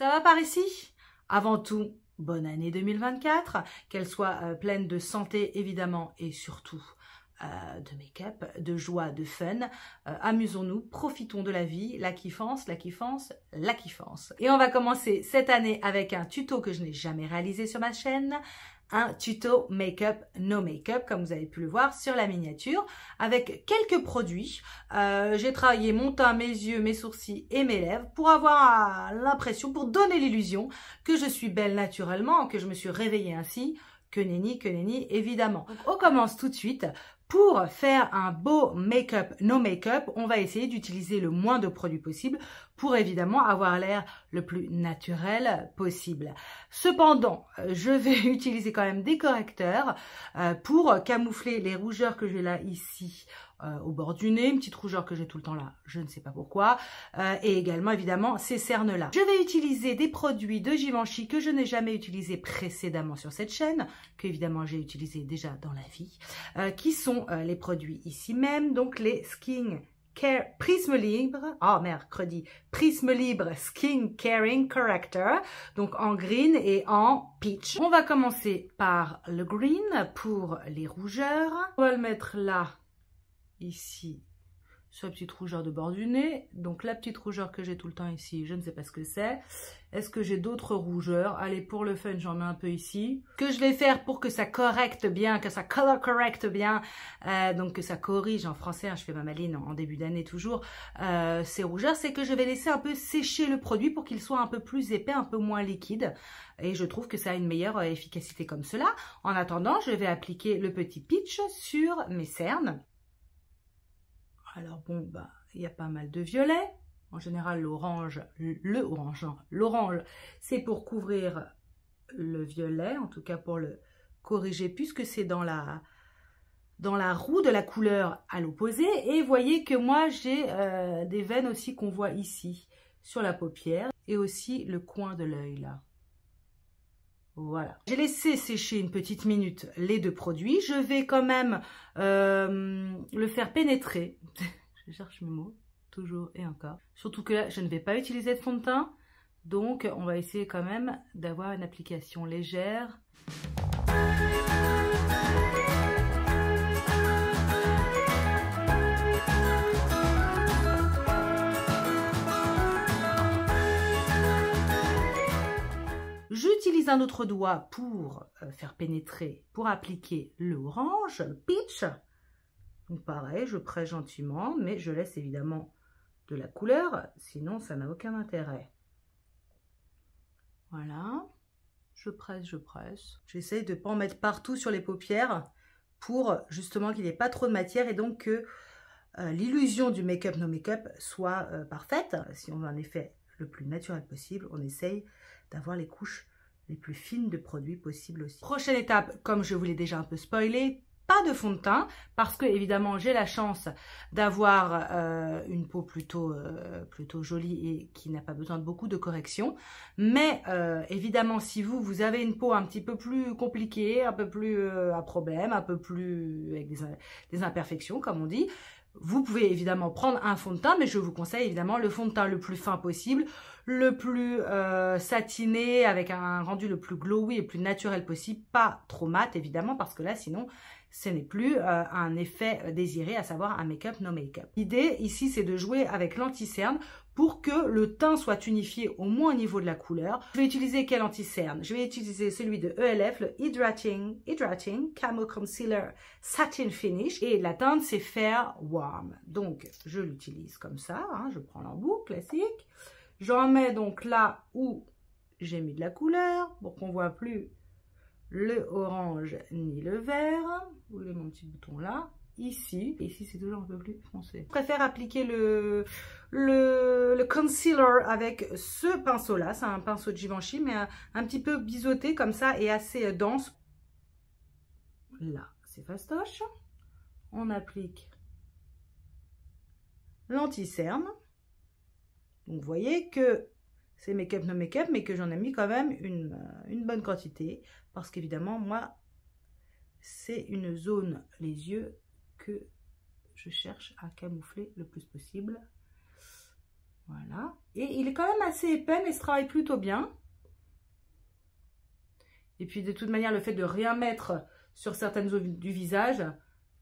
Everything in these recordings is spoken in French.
Ça va par ici? Avant tout, bonne année 2024, qu'elle soit pleine de santé évidemment et surtout de make-up, de joie, de fun. Amusons-nous, profitons de la vie, la kiffance, la kiffance, la kiffance. Et on va commencer cette année avec un tuto que je n'ai jamais réalisé sur ma chaîne, un tuto make-up, no make-up, comme vous avez pu le voir sur la miniature, avec quelques produits. J'ai travaillé mon teint, mes yeux, mes sourcils et mes lèvres pour avoir l'impression, pour donner l'illusion que je suis belle naturellement, que je me suis réveillée ainsi, que nenni, évidemment. Donc, on commence tout de suite. Pour faire un beau make-up, no make-up, on va essayer d'utiliser le moins de produits possible pour évidemment avoir l'air le plus naturel possible. Cependant, je vais utiliser quand même des correcteurs pour camoufler les rougeurs que j'ai là ici au bord du nez, une petite rougeur que j'ai tout le temps là, je ne sais pas pourquoi, et également évidemment ces cernes là. Je vais utiliser des produits de Givenchy que je n'ai jamais utilisés précédemment sur cette chaîne, que évidemment j'ai utilisé déjà dans la vie, qui sont les produits ici même, donc les Skin Care Prisme Libre, Prisme Libre Skin Caring Corrector, donc en green et en peach. On va commencer par le green pour les rougeurs. On va le mettre là, ici, sur la petite rougeur de bord du nez. Donc la petite rougeur que j'ai tout le temps ici, je ne sais pas ce que c'est. Est-ce que j'ai d'autres rougeurs? Allez, pour le fun, j'en mets un peu ici. Ce que je vais faire pour que ça correcte bien, que ça color correcte bien, donc que ça corrige en français, hein, je fais ma maline en début d'année toujours, ces rougeurs, c'est que je vais laisser un peu sécher le produit pour qu'il soit un peu plus épais, un peu moins liquide. Et je trouve que ça a une meilleure efficacité comme cela. En attendant, je vais appliquer le petit peach sur mes cernes. Alors bon, bah, il y a pas mal de violet. En général, l'orange, l'orange, c'est pour couvrir le violet, en tout cas pour le corriger, puisque c'est dans la roue de la couleur à l'opposé. Et voyez que moi, j'ai des veines aussi qu'on voit ici, sur la paupière, et aussi le coin de l'œil, là. Voilà. J'ai laissé sécher une petite minute les deux produits. Je vais quand même le faire pénétrer. Je cherche mes mots, toujours et encore. Surtout que là, je ne vais pas utiliser de fond de teint. Donc, on va essayer quand même d'avoir une application légère. J'utilise un autre doigt pour faire pénétrer, pour appliquer le orange, le peach. Donc pareil, je presse gentiment, mais je laisse évidemment de la couleur, sinon ça n'a aucun intérêt. Voilà, je presse, je presse. J'essaye de ne pas en mettre partout sur les paupières pour justement qu'il n'y ait pas trop de matière et donc que l'illusion du make-up no make-up soit parfaite. Si on veut un effet le plus naturel possible, on essaye d'avoir les couches les plus fines de produits possible aussi. Prochaine étape, comme je vous l'ai déjà un peu spoilé, pas de fond de teint, parce que évidemment j'ai la chance d'avoir une peau plutôt jolie et qui n'a pas besoin de beaucoup de correction. Mais évidemment, si vous avez une peau un petit peu plus compliquée, un peu plus à problème, un peu plus avec des imperfections comme on dit, vous pouvez évidemment prendre un fond de teint, mais je vous conseille évidemment le fond de teint le plus fin possible, le plus satiné, avec un rendu le plus glowy et le plus naturel possible, pas trop mat évidemment, parce que là sinon ce n'est plus un effet désiré, à savoir un make-up no make-up. L'idée ici c'est de jouer avec l'anti-cerne pour que le teint soit unifié au moins au niveau de la couleur. Je vais utiliser quel anti-cerne? Je vais utiliser celui de ELF, le Hydrating Camo Concealer Satin Finish. Et la teinte, c'est Fair Warm. Donc, je l'utilise comme ça. Hein, je prends l'embout classique. J'en mets donc là où j'ai mis de la couleur pour qu'on ne voit plus le orange ni le vert. Où est mon petit bouton là? Ici. Ici, c'est toujours un peu plus foncé. Je préfère appliquer le concealer avec ce pinceau-là. C'est un pinceau de Givenchy, mais un petit peu biseauté comme ça et assez dense. Là, c'est fastoche. On applique l'anti-cerne. Donc, vous voyez que c'est make-up no make-up, mais que j'en ai mis quand même une bonne quantité. Parce qu'évidemment, moi, c'est une zone, les yeux, que je cherche à camoufler le plus possible. Voilà. Et il est quand même assez épais, mais se travaille plutôt bien. Et puis, de toute manière, le fait de rien mettre sur certaines zones du visage,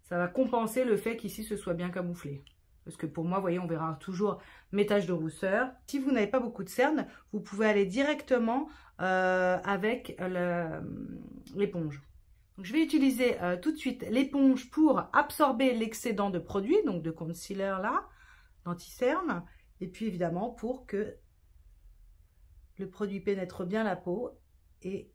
ça va compenser le fait qu'ici, ce soit bien camouflé. Parce que pour moi, vous voyez, on verra toujours mes taches de rousseur. Si vous n'avez pas beaucoup de cernes, vous pouvez aller directement avec l'éponge. Donc, je vais utiliser tout de suite l'éponge pour absorber l'excédent de produit, donc de concealer là, d'anti-cerne. Et puis évidemment pour que le produit pénètre bien la peau et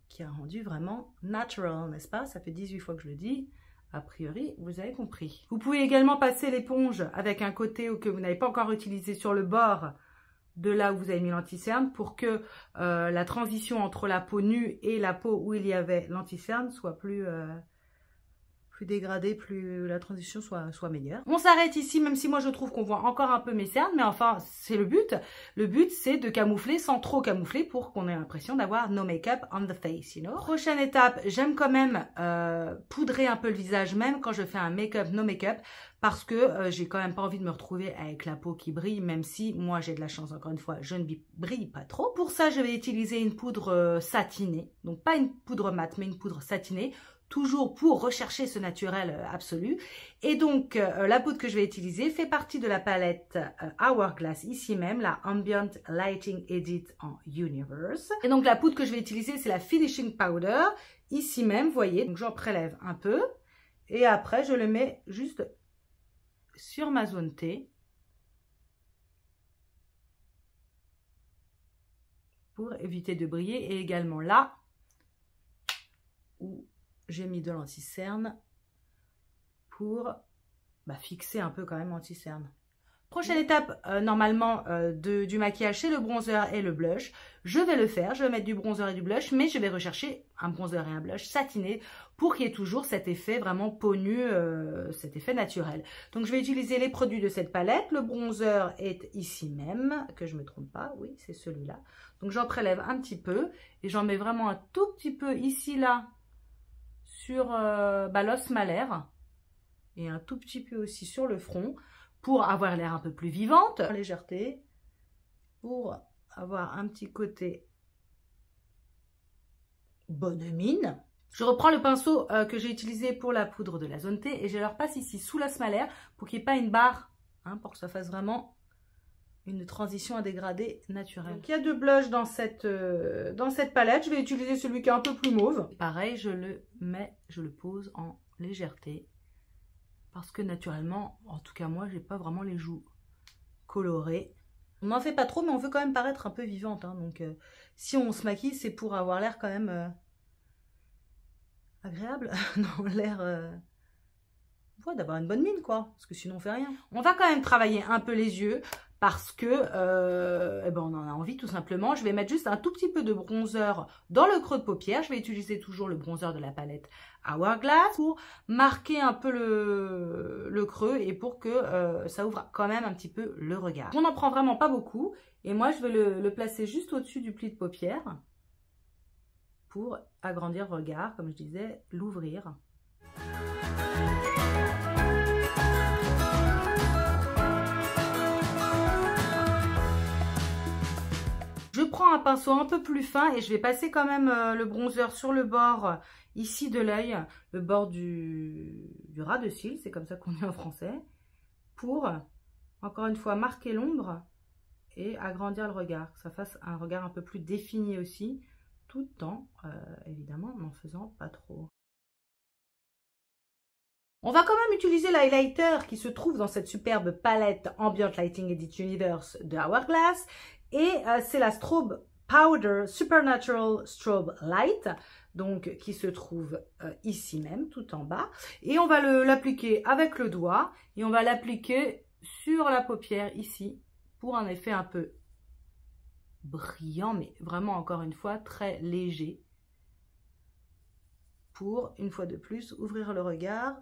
qui a rendu vraiment natural, n'est-ce pas? Ça fait 18 fois que je le dis. A priori, vous avez compris. Vous pouvez également passer l'éponge avec un côté que vous n'avez pas encore utilisé sur le bord de là où vous avez mis l'anti-cerne pour que la transition entre la peau nue et la peau où il y avait l'anti-cerne soit plus dégradée, plus la transition soit meilleure. On s'arrête ici, même si moi je trouve qu'on voit encore un peu mes cernes, mais enfin c'est le but. Le but c'est de camoufler sans trop camoufler pour qu'on ait l'impression d'avoir no make-up on the face, you know. Prochaine étape, j'aime quand même poudrer un peu le visage même quand je fais un make-up no make-up parce que j'ai quand même pas envie de me retrouver avec la peau qui brille, même si moi j'ai de la chance, encore une fois, je ne brille pas trop. Pour ça, je vais utiliser une poudre satinée, donc pas une poudre mate, mais une poudre satinée, toujours pour rechercher ce naturel absolu. Et donc, la poudre que je vais utiliser fait partie de la palette Hourglass, ici même, la Ambient Lighting Edit en Universe. Et donc, la poudre que je vais utiliser, c'est la Finishing Powder, ici même, vous voyez. Donc, j'en prélève un peu. Et après, je le mets juste sur ma zone T. Pour éviter de briller. Et également là, où j'ai mis de l'anti-cerne pour fixer un peu quand même l'anti-cerne. Prochaine étape, normalement, du maquillage, c'est le bronzer et le blush. Je vais le faire, je vais mettre du bronzer et du blush, mais je vais rechercher un bronzer et un blush satiné pour qu'il y ait toujours cet effet vraiment peau nue, cet effet naturel. Donc, je vais utiliser les produits de cette palette. Le bronzer est ici même, que je ne me trompe pas, oui, c'est celui-là. Donc, j'en prélève un petit peu et j'en mets vraiment un tout petit peu ici, là, sur l'os malaire et un tout petit peu aussi sur le front pour avoir l'air un peu plus vivante, en légèreté, pour avoir un petit côté bonne mine. Je reprends le pinceau que j'ai utilisé pour la poudre de la zone T et je leur passe ici sous l'os malaire pour qu'il n'y ait pas une barre, pour que ça fasse vraiment une transition à dégradé naturelle. Donc, il y a deux blushs dans cette palette. Je vais utiliser celui qui est un peu plus mauve. Pareil, je le pose en légèreté. Parce que naturellement, en tout cas moi, j'ai pas vraiment les joues colorées. On n'en fait pas trop, mais on veut quand même paraître un peu vivante. Donc, si on se maquille, c'est pour avoir l'air quand même agréable. Non, l'air... d'avoir une bonne mine, quoi. Parce que sinon, on fait rien. On va quand même travailler un peu les yeux. Parce que on en a envie tout simplement. Je vais mettre juste un tout petit peu de bronzer dans le creux de paupière. Je vais utiliser toujours le bronzer de la palette Hourglass pour marquer un peu le creux et pour que ça ouvre quand même un petit peu le regard. On n'en prend vraiment pas beaucoup et moi je vais le placer juste au-dessus du pli de paupière pour agrandir le regard, comme je disais, l'ouvrir. Je prends un pinceau un peu plus fin et je vais passer quand même le bronzer sur le bord ici de l'œil, le bord du ras de cils, c'est comme ça qu'on dit en français, pour encore une fois marquer l'ombre et agrandir le regard, que ça fasse un regard un peu plus défini aussi, tout en évidemment n'en faisant pas trop. On va quand même utiliser l'highlighter qui se trouve dans cette superbe palette Ambient Lighting Edit Universe de Hourglass. Et c'est la Strobe Powder Supernatural Strobe Light, donc qui se trouve ici même, tout en bas. Et on va l'appliquer avec le doigt et on va l'appliquer sur la paupière ici pour un effet un peu brillant, mais vraiment encore une fois très léger. Pour, une fois de plus, ouvrir le regard.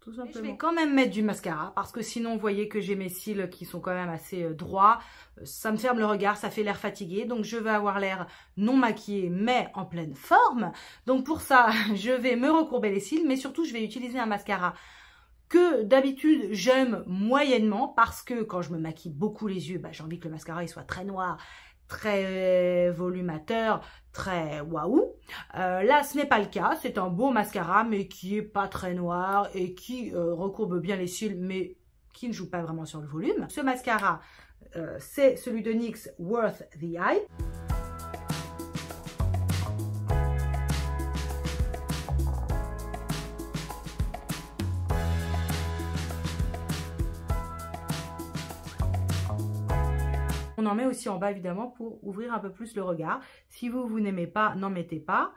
Tout simplement. Je vais quand même mettre du mascara parce que sinon vous voyez que j'ai mes cils qui sont quand même assez droits. Ça me ferme le regard, ça fait l'air fatigué. Donc je vais avoir l'air non maquillée mais en pleine forme. Donc pour ça, je vais me recourber les cils mais surtout je vais utiliser un mascara que d'habitude j'aime moyennement parce que quand je me maquille beaucoup les yeux, j'ai envie que le mascara il soit très noir, très volumateur, très waouh. Là ce n'est pas le cas, c'est un beau mascara mais qui est pas très noir et qui recourbe bien les cils mais qui ne joue pas vraiment sur le volume. Ce mascara c'est celui de NYX Worth the Eye. On en met aussi en bas évidemment pour ouvrir un peu plus le regard. Si vous n'aimez pas, n'en mettez pas.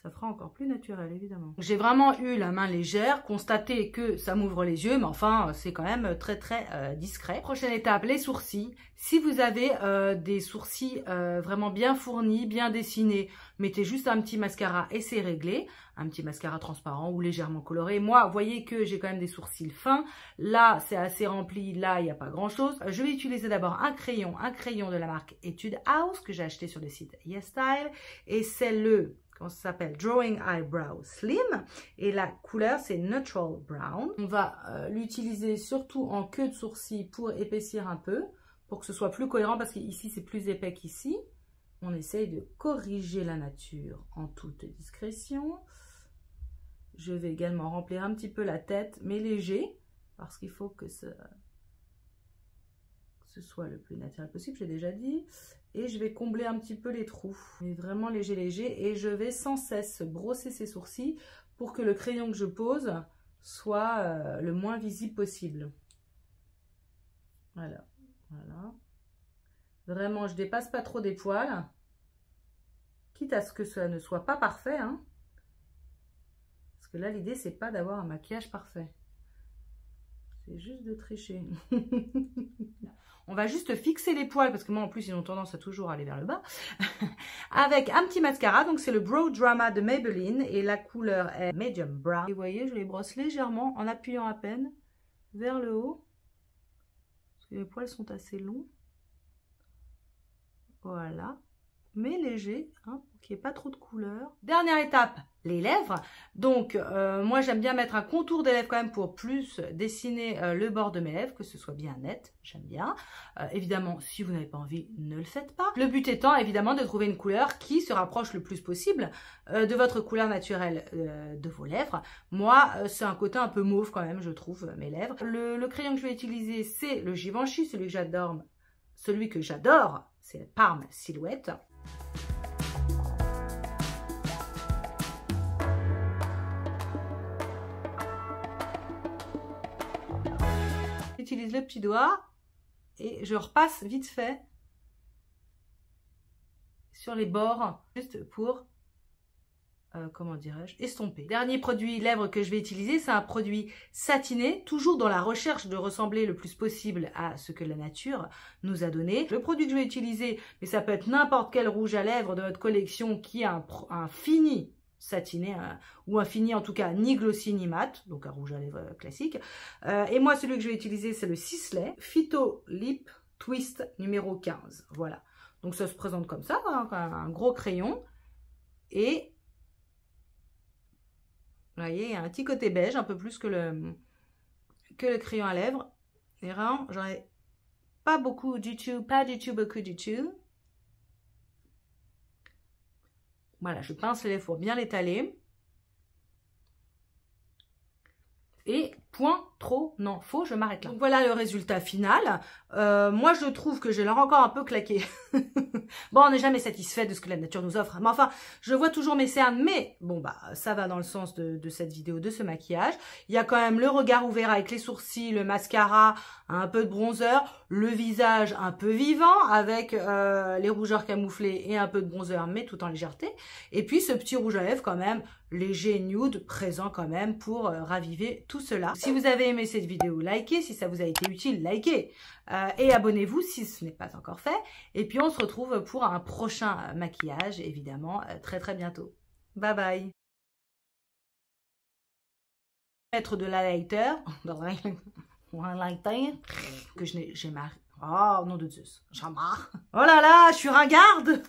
Ça fera encore plus naturel évidemment. J'ai vraiment eu la main légère, constaté que ça m'ouvre les yeux, mais enfin c'est quand même très discret. Prochaine étape, les sourcils. Si vous avez des sourcils vraiment bien fournis, bien dessinés, mettez juste un petit mascara et c'est réglé. Un petit mascara transparent ou légèrement coloré. Moi, vous voyez que j'ai quand même des sourcils fins. Là, c'est assez rempli. Là, il n'y a pas grand-chose. Je vais utiliser d'abord un crayon de la marque Etude House que j'ai acheté sur le site YesStyle. Et c'est le... ça s'appelle Drawing Eyebrow Slim et la couleur c'est Neutral Brown. On va l'utiliser surtout en queue de sourcil pour épaissir un peu, pour que ce soit plus cohérent parce qu'ici c'est plus épais qu'ici. On essaye de corriger la nature en toute discrétion. Je vais également remplir un petit peu la tête mais léger parce qu'il faut que ce soit le plus naturel possible, j'ai déjà dit. Et je vais combler un petit peu les trous. Mais vraiment léger. Et je vais sans cesse brosser ces sourcils pour que le crayon que je pose soit le moins visible possible. Voilà. Vraiment, je dépasse pas trop des poils. Quitte à ce que ça ne soit pas parfait. Hein. Parce que là, l'idée, c'est pas d'avoir un maquillage parfait. C'est juste de tricher. On va juste fixer les poils, parce que moi en plus ils ont tendance à toujours aller vers le bas, avec un petit mascara. Donc c'est le Brow Drama de Maybelline et la couleur est Medium Brown. Et vous voyez, je les brosse légèrement en appuyant à peine vers le haut, parce que les poils sont assez longs. Voilà, mais léger, hein, pour qu'il n'y ait pas trop de couleur. Dernière étape, les lèvres. Donc moi j'aime bien mettre un contour des lèvres quand même pour plus dessiner le bord de mes lèvres, que ce soit bien net, j'aime bien. Évidemment, si vous n'avez pas envie, ne le faites pas. Le but étant évidemment de trouver une couleur qui se rapproche le plus possible de votre couleur naturelle de vos lèvres. Moi c'est un côté un peu mauve quand même, je trouve, mes lèvres. Le crayon que je vais utiliser c'est le Givenchy, celui que j'adore, c'est le Palm Silhouette. J'utilise le petit doigt et je repasse vite fait sur les bords juste pour comment dirais-je, estomper. Dernier produit lèvres que je vais utiliser, c'est un produit satiné, toujours dans la recherche de ressembler le plus possible à ce que la nature nous a donné. Le produit que je vais utiliser, mais ça peut être n'importe quel rouge à lèvres de votre collection qui a un fini satiné, ou un fini en tout cas ni glossy ni mat, donc un rouge à lèvres classique. Et moi celui que je vais utiliser c'est le Sisley Phyto Lip Twist numéro 15. Voilà, donc ça se présente comme ça, hein, un gros crayon. Et vous voyez, il y a un petit côté beige, un peu plus que le crayon à lèvres. Et vraiment, j'en ai pas beaucoup du tout, beaucoup du tout. Voilà, je pince les lèvres pour bien l'étaler. Et point trop, non, faux, je m'arrête là. Donc voilà le résultat final. Moi je trouve que j'ai l'air encore un peu claqué. Bon, on n'est jamais satisfait de ce que la nature nous offre. Mais enfin, je vois toujours mes cernes, mais bon bah ça va dans le sens de cette vidéo, de ce maquillage. Il y a quand même le regard ouvert avec les sourcils, le mascara, un peu de bronzer, le visage un peu vivant avec les rougeurs camouflées et un peu de bronzer, mais tout en légèreté. Et puis ce petit rouge à lèvres quand même léger nude présent quand même pour raviver tout cela. Si vous avez aimé cette vidéo, likez. Si ça vous a été utile, likez. Et abonnez-vous si ce n'est pas encore fait. Et puis on se retrouve pour un prochain maquillage, évidemment, très bientôt. Bye bye. Mettre de l'highlighter, que j'ai marre. Oh, nom de Zeus, j'en marre. Oh là là, je suis ringarde.